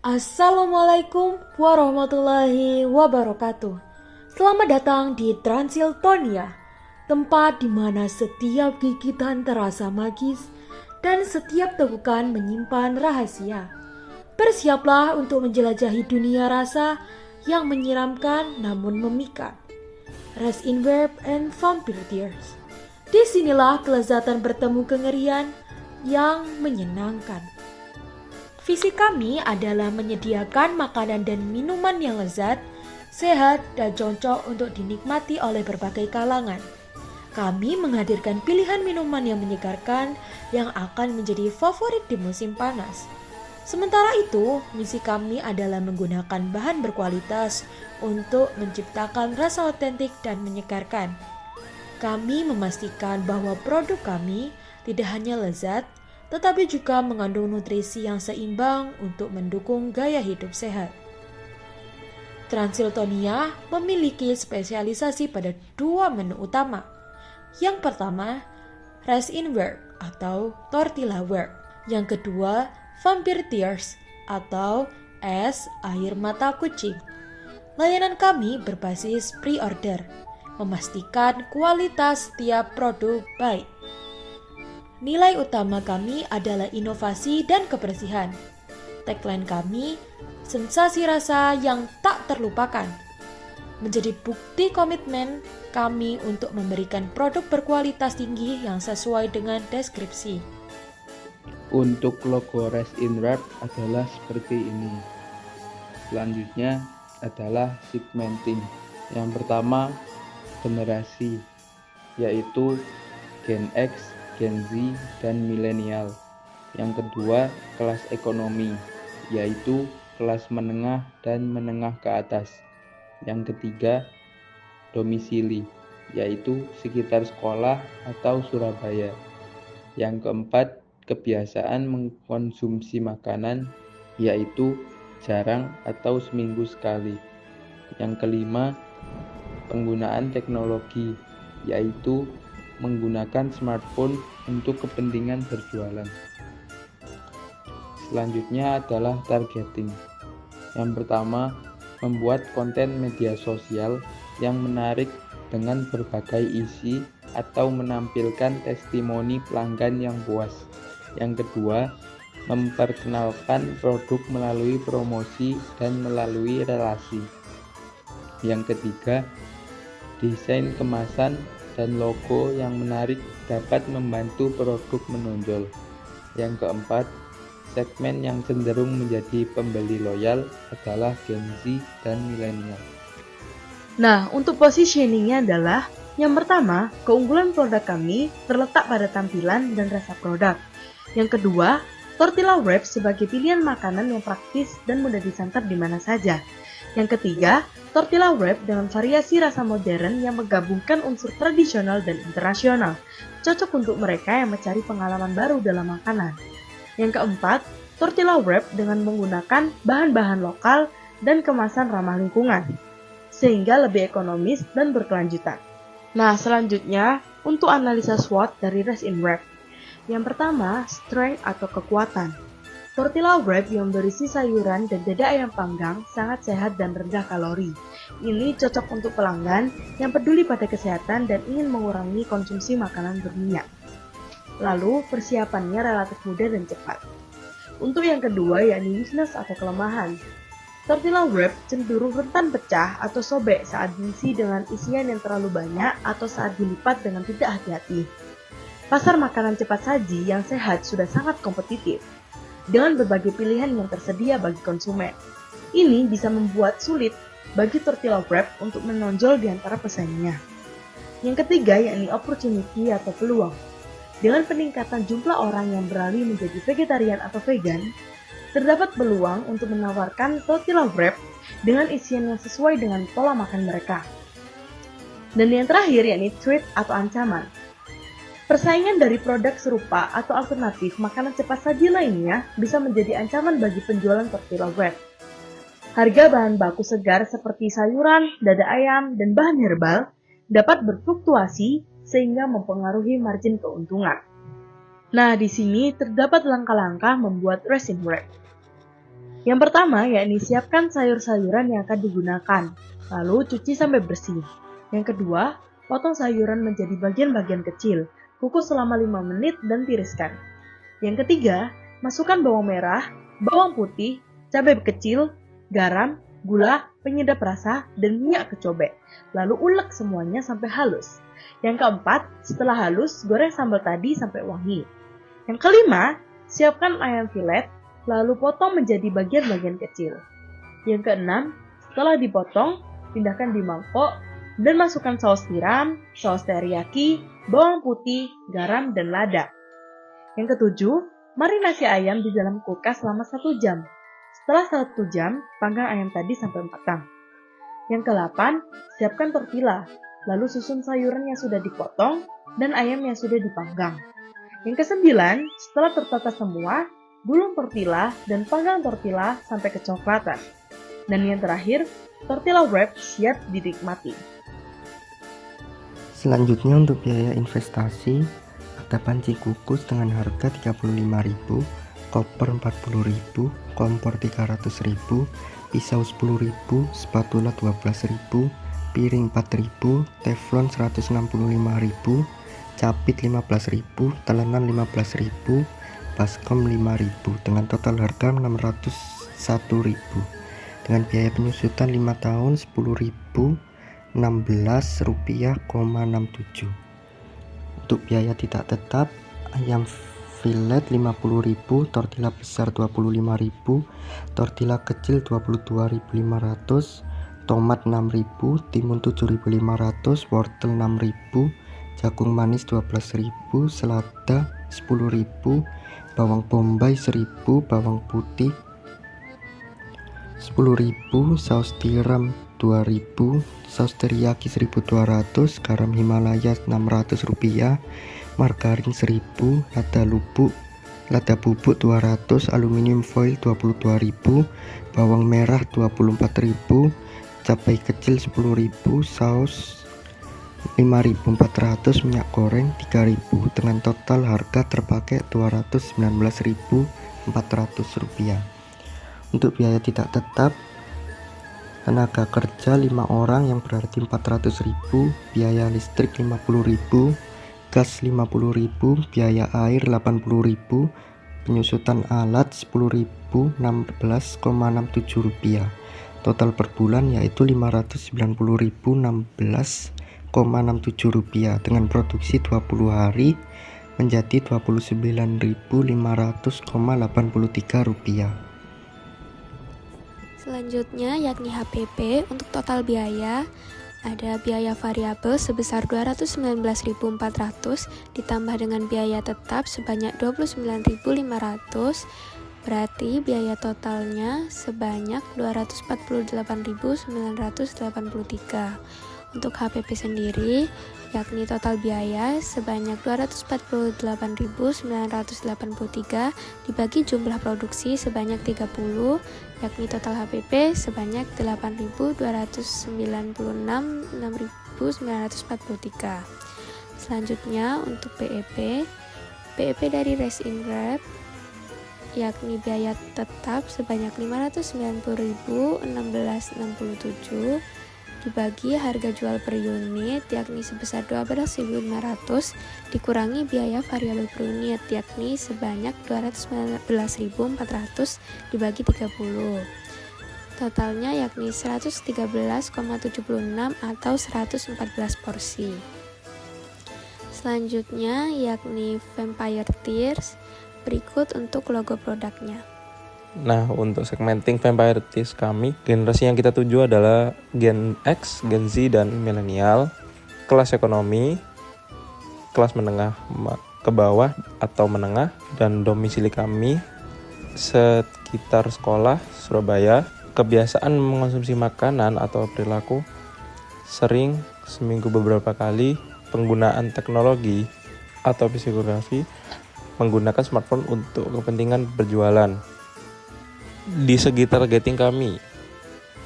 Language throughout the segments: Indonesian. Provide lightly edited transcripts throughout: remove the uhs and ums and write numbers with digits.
Assalamualaikum warahmatullahi wabarakatuh. Selamat datang di Transiltonia, tempat di mana setiap gigitan terasa magis dan setiap tegukan menyimpan rahasia. Bersiaplah untuk menjelajahi dunia rasa yang menyeramkan namun memikat. Rest in Verb and Vampire Tears. Disinilah kelezatan bertemu kengerian yang menyenangkan. Visi kami adalah menyediakan makanan dan minuman yang lezat, sehat, dan cocok untuk dinikmati oleh berbagai kalangan. Kami menghadirkan pilihan minuman yang menyegarkan yang akan menjadi favorit di musim panas. Sementara itu, misi kami adalah menggunakan bahan berkualitas untuk menciptakan rasa otentik dan menyegarkan. Kami memastikan bahwa produk kami tidak hanya lezat, tetapi juga mengandung nutrisi yang seimbang untuk mendukung gaya hidup sehat. Transiltonia memiliki spesialisasi pada dua menu utama. Yang pertama, Rest in Verb atau Tortilla Verb. Yang kedua, Vampire Tears atau es air mata kucing. Layanan kami berbasis pre-order, memastikan kualitas setiap produk baik. Nilai utama kami adalah inovasi dan kebersihan. Tagline kami, sensasi rasa yang tak terlupakan. Menjadi bukti komitmen kami untuk memberikan produk berkualitas tinggi yang sesuai dengan deskripsi. Untuk logo Rest in Verb adalah seperti ini. Selanjutnya adalah segmenting. Yang pertama, generasi, yaitu Gen X, Gen Z, dan milenial. Yang kedua, kelas ekonomi, yaitu kelas menengah dan menengah ke atas. Yang ketiga, domisili, yaitu sekitar sekolah atau Surabaya. Yang keempat, kebiasaan mengkonsumsi makanan, yaitu jarang atau seminggu sekali. Yang kelima, penggunaan teknologi, yaitu menggunakan smartphone untuk kepentingan berjualan. Selanjutnya adalah targeting. Yang pertama, membuat konten media sosial yang menarik dengan berbagai isi atau menampilkan testimoni pelanggan yang puas. Yang kedua, memperkenalkan produk melalui promosi dan melalui relasi. Yang ketiga, desain kemasan dan logo yang menarik dapat membantu produk menonjol. Yang keempat, segmen yang cenderung menjadi pembeli loyal adalah Gen Z dan milenial. Nah, untuk positioningnya adalah yang pertama, keunggulan produk kami terletak pada tampilan dan rasa produk. Yang kedua, Tortilla Wrap sebagai pilihan makanan yang praktis dan mudah disantap di mana saja. Yang ketiga, Tortilla Wrap dengan variasi rasa modern yang menggabungkan unsur tradisional dan internasional, cocok untuk mereka yang mencari pengalaman baru dalam makanan. Yang keempat, Tortilla Wrap dengan menggunakan bahan-bahan lokal dan kemasan ramah lingkungan, sehingga lebih ekonomis dan berkelanjutan. Nah, selanjutnya untuk analisa SWOT dari Rest in Wrap. Yang pertama, strength atau kekuatan. Tortilla Wrap yang berisi sayuran dan dada ayam panggang sangat sehat dan rendah kalori. Ini cocok untuk pelanggan yang peduli pada kesehatan dan ingin mengurangi konsumsi makanan berminyak. Lalu, persiapannya relatif mudah dan cepat. Untuk yang kedua, yakni weakness atau kelemahan. Tortilla Wrap cenderung rentan pecah atau sobek saat diisi dengan isian yang terlalu banyak atau saat dilipat dengan tidak hati-hati. Pasar makanan cepat saji yang sehat sudah sangat kompetitif, dengan berbagai pilihan yang tersedia bagi konsumen. Ini bisa membuat sulit bagi Tortilla Wrap untuk menonjol di antara pesaingnya. Yang ketiga, yakni opportunity atau peluang. Dengan peningkatan jumlah orang yang beralih menjadi vegetarian atau vegan, terdapat peluang untuk menawarkan Tortilla Wrap dengan isian yang sesuai dengan pola makan mereka. Dan yang terakhir, yakni threat atau ancaman. Persaingan dari produk serupa atau alternatif makanan cepat saji lainnya bisa menjadi ancaman bagi penjualan Tortilla Wrap. Harga bahan baku segar seperti sayuran, dada ayam, dan bahan herbal dapat berfluktuasi sehingga mempengaruhi margin keuntungan. Nah, di sini terdapat langkah-langkah membuat Rest in Wrap. Yang pertama yakni siapkan sayur-sayuran yang akan digunakan, lalu cuci sampai bersih. Yang kedua, potong sayuran menjadi bagian-bagian kecil, kukus selama 5 menit dan tiriskan. Yang ketiga, masukkan bawang merah, bawang putih, cabai kecil, garam, gula, penyedap rasa, dan minyak kecobek. Lalu ulek semuanya sampai halus. Yang keempat, setelah halus, goreng sambal tadi sampai wangi. Yang kelima, siapkan ayam filet, lalu potong menjadi bagian-bagian kecil. Yang keenam, setelah dipotong, pindahkan di mangkok, dan masukkan saus tiram, saus teriyaki, bawang putih, garam, dan lada. Yang ketujuh, marinasi ayam di dalam kulkas selama 1 jam. Setelah 1 jam, panggang ayam tadi sampai matang. Yang ke-8, siapkan tortilla, lalu susun sayuran yang sudah dipotong dan ayam yang sudah dipanggang. Yang ke-9, setelah tertata semua, gulung tortilla dan panggang tortilla sampai kecoklatan. Dan yang terakhir, tortilla wrap siap dinikmati. Selanjutnya untuk biaya investasi, ada panci kukus dengan harga 35.000, koper 40.000, kompor 300.000, pisau 10.000, spatula 12.000, piring 4.000, teflon 165.000, capit 15.000, telenan 15.000, baskom 5.000 dengan total harga 601.000 dengan biaya penyusutan 5 tahun 10.016 rupiah,67. Untuk biaya tidak tetap, ayam filet 50.000, tortilla besar 25.000, tortilla kecil 22.500, tomat 6.000, timun 7.500, wortel 6.000, jagung manis 12.000, selada 10.000, bawang bombay 1.000, bawang putih 10.000, saus tiram 2.000, saus teriyaki 1.200, garam Himalaya 600 rupiah, margarin 1.000, lada bubuk 200, aluminium foil 22.000, bawang merah 24.000, cabai kecil 10.000, saus 5.400, minyak goreng 3.000 dengan total harga terpakai 219.400 rupiah. Untuk biaya tidak tetap, tenaga kerja 5 orang yang berarti 400.000, biaya listrik 50.000, gas 50.000, biaya air 80.000, penyusutan alat 10.016,67 rupiah. Total per bulan yaitu 590.016,67 rupiah dengan produksi 20 hari menjadi 29.500,83 rupiah. Selanjutnya yakni HPP. Untuk total biaya ada biaya variabel sebesar 219.400 ditambah dengan biaya tetap sebanyak 29.500, berarti biaya totalnya sebanyak 248.983. Untuk HPP sendiri yakni total biaya sebanyak 248.983 dibagi jumlah produksi sebanyak 30, yakni total HPP sebanyak 8.296.6.943. Selanjutnya untuk BEP dari Resin Wrap yakni biaya tetap sebanyak 590.1667 dibagi harga jual per unit yakni sebesar 12.500 dikurangi biaya variabel per unit yakni sebanyak 219.400 dibagi 30. Totalnya yakni 113,76 atau 114 porsi. Selanjutnya yakni Vampire Tears. Berikut untuk logo produknya. Nah, untuk segmenting Vampire Tears kami, generasi yang kita tuju adalah Gen X, Gen Z, dan Milenial, kelas ekonomi, kelas menengah ke bawah atau menengah, dan domisili kami sekitar sekolah Surabaya. Kebiasaan mengonsumsi makanan atau perilaku sering seminggu beberapa kali, penggunaan teknologi atau psikografi, menggunakan smartphone untuk kepentingan berjualan. Di segi targeting kami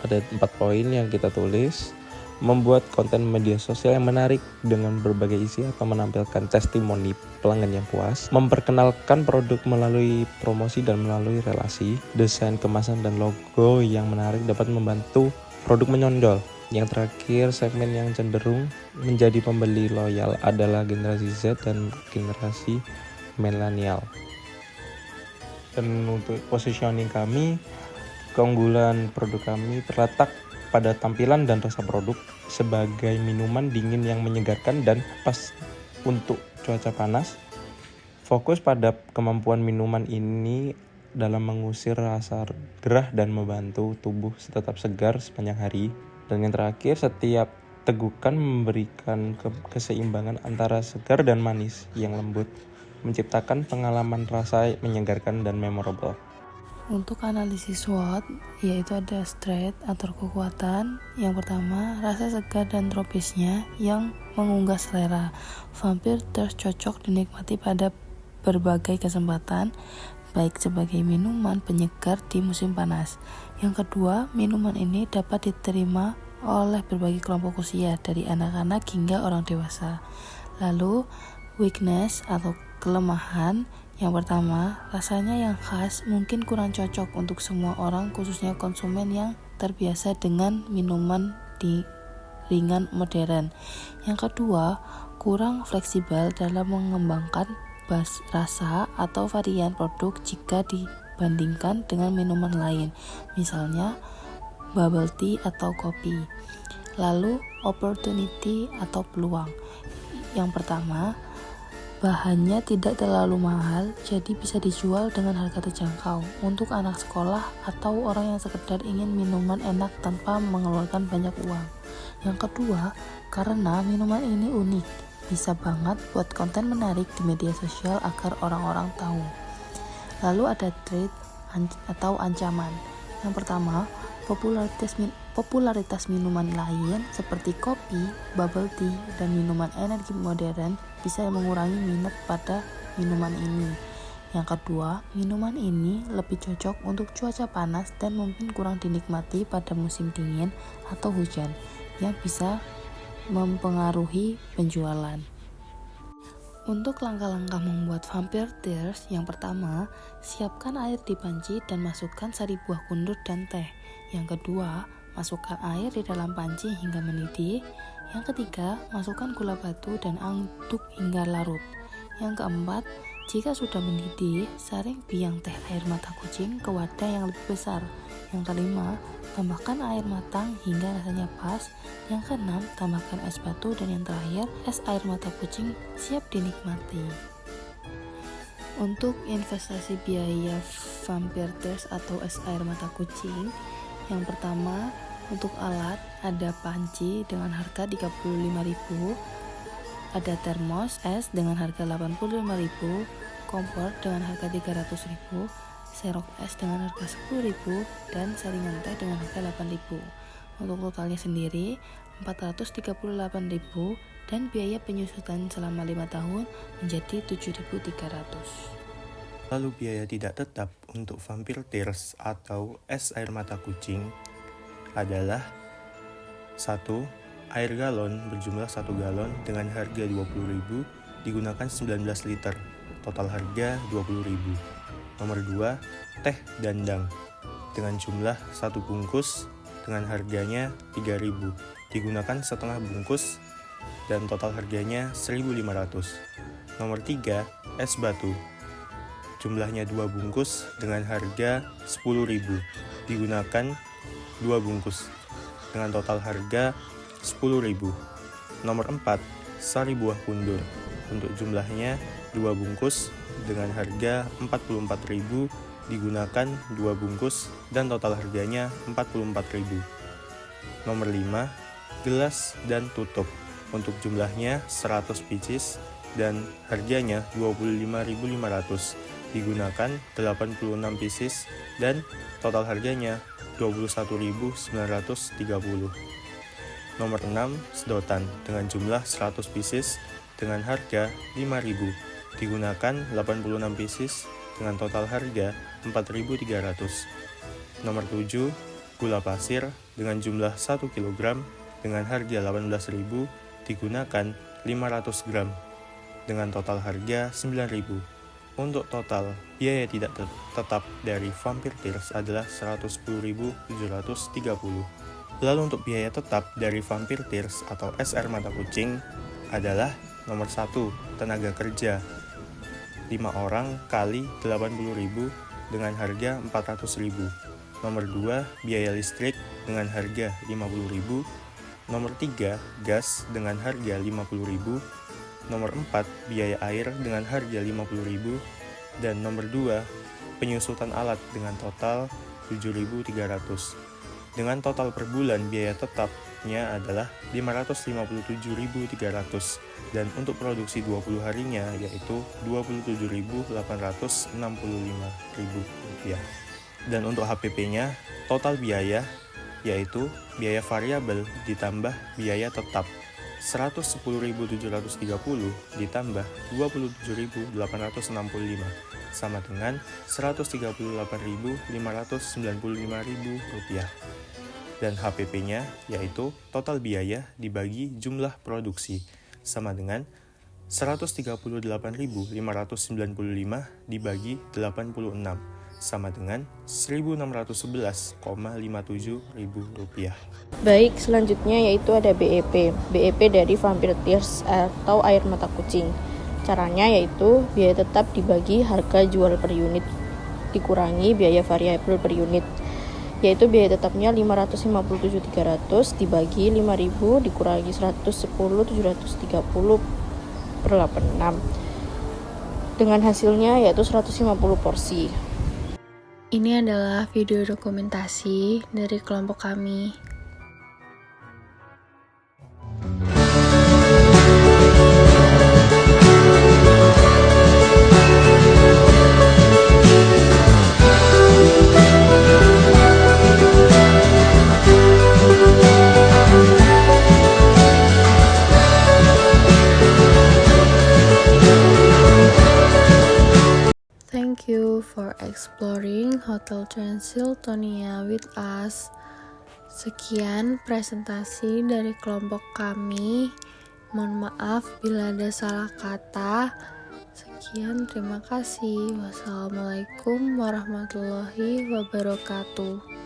ada 4 poin yang kita tulis. membuat konten media sosial yang menarik dengan berbagai isi atau menampilkan testimoni pelanggan yang puas, memperkenalkan produk melalui promosi dan melalui relasi, desain kemasan dan logo yang menarik dapat membantu produk menonjol. Yang terakhir, segmen yang cenderung menjadi pembeli loyal adalah generasi Z dan generasi milenial. Dan untuk positioning kami, keunggulan produk kami terletak pada tampilan dan rasa produk sebagai minuman dingin yang menyegarkan dan pas untuk cuaca panas. Fokus pada kemampuan minuman ini dalam mengusir rasa gerah dan membantu tubuh tetap segar sepanjang hari. Dan yang terakhir, setiap tegukan memberikan keseimbangan antara segar dan manis yang lembut, menciptakan pengalaman rasa menyegarkan dan memorable. Untuk analisis SWOT, yaitu ada strength atau kekuatan. Yang pertama, rasa segar dan tropisnya yang menggugah selera. Vampire Thirst cocok dinikmati pada berbagai kesempatan, baik sebagai minuman penyegar di musim panas. Yang kedua, minuman ini dapat diterima oleh berbagai kelompok usia, dari anak-anak hingga orang dewasa. Lalu, weakness atau kelemahan. Yang pertama, rasanya yang khas mungkin kurang cocok untuk semua orang, khususnya konsumen yang terbiasa dengan minuman ringan modern. Yang kedua, kurang fleksibel dalam mengembangkan rasa atau varian produk jika dibandingkan dengan minuman lain, misalnya bubble tea atau kopi. Lalu, opportunity atau peluang. Yang pertama, bahannya tidak terlalu mahal, jadi bisa dijual dengan harga terjangkau untuk anak sekolah atau orang yang sekedar ingin minuman enak tanpa mengeluarkan banyak uang. Yang kedua, karena minuman ini unik, bisa banget buat konten menarik di media sosial agar orang-orang tahu. Lalu ada threat atau ancaman. Yang pertama, popularitas minuman lain seperti kopi, bubble tea, dan minuman energi modern bisa mengurangi minat pada minuman ini. Yang kedua, minuman ini lebih cocok untuk cuaca panas dan mungkin kurang dinikmati pada musim dingin atau hujan, yang bisa mempengaruhi penjualan. Untuk langkah-langkah membuat Vampire Thirst, yang pertama, siapkan air di panci dan masukkan sari buah kundur dan teh. Yang kedua, masukkan air di dalam panci hingga mendidih. Yang ketiga, masukkan gula batu dan aduk hingga larut. Yang keempat, jika sudah mendidih, saring biang teh air mata kucing ke wadah yang lebih besar. Yang kelima, tambahkan air matang hingga rasanya pas. Yang keenam, tambahkan es batu. Dan yang terakhir, es air mata kucing siap dinikmati. Untuk investasi biaya Vampire Thirst atau es air mata kucing, yang pertama, untuk alat ada panci dengan harga 35.000, ada termos es dengan harga 85.000, kompor dengan harga 300.000, serok es dengan harga 10.000, dan saringan teh dengan harga 8.000. Untuk totalnya sendiri 438.000 dan biaya penyusutan selama 5 tahun menjadi 7.300. Lalu biaya tidak tetap untuk Vampire Thirst atau es air mata kucing adalah 1. Air galon berjumlah 1 galon dengan harga 20.000 digunakan 19 liter, total harga 20.000. Nomor 2, teh dandang dengan jumlah 1 bungkus dengan harganya 3.000 digunakan setengah bungkus dan total harganya 1.500. Nomor 3, es batu jumlahnya 2 bungkus dengan harga 10.000 digunakan 2 bungkus dengan total harga 10.000. Nomor 4, sari buah kundur untuk jumlahnya 2 bungkus dengan harga 44.000 digunakan 2 bungkus dan total harganya 44.000. Nomor 5, gelas dan tutup untuk jumlahnya 100 pieces dan harganya 25.500 digunakan 86 pieces dan total harganya 21.930. Nomor 6, sedotan dengan jumlah 100 pieces dengan harga 5.000 digunakan 86 pieces dengan total harga 4.300. Nomor 7, gula pasir dengan jumlah 1 kg dengan harga 18.000 digunakan 500 gram dengan total harga 9.000. Untuk total biaya tidak tetap dari Vampire Tears adalah 110.730. Lalu untuk biaya tetap dari Vampire Tears atau SR mata kucing adalah nomor 1, tenaga kerja 5 orang kali 80.000 dengan harga 400.000. Nomor 2, biaya listrik dengan harga 50.000. Nomor 3, gas dengan harga 50.000. Nomor 4, biaya air dengan harga 50.000. Dan nomor 2, penyusutan alat dengan total 7.300. Dengan total per bulan biaya tetapnya adalah 557.300 dan untuk produksi 20 harinya yaitu 27.865.000 rupiah. Dan untuk HPP-nya total biaya yaitu biaya variabel ditambah biaya tetap 110.730 ditambah 27.865 sama dengan 138.595.000 rupiah. Dan HPP-nya yaitu total biaya dibagi jumlah produksi sama dengan 138.595 dibagi 86 sama dengan 1.611,57 ribu rupiah. Baik, selanjutnya yaitu ada BEP. BEP dari Vampire Tears atau air mata kucing. Caranya yaitu biaya tetap dibagi harga jual per unit dikurangi biaya variabel per unit. Yaitu biaya tetapnya 557.300 dibagi 5.000 dikurangi 110.730 per 86. Dengan hasilnya yaitu 150 porsi. Ini adalah video dokumentasi dari kelompok kami. Thank you for exploring Hotel Transyltonia with us. Sekian presentasi dari kelompok kami. Mohon maaf bila ada salah kata. Sekian, terima kasih. Wassalamualaikum warahmatullahi wabarakatuh.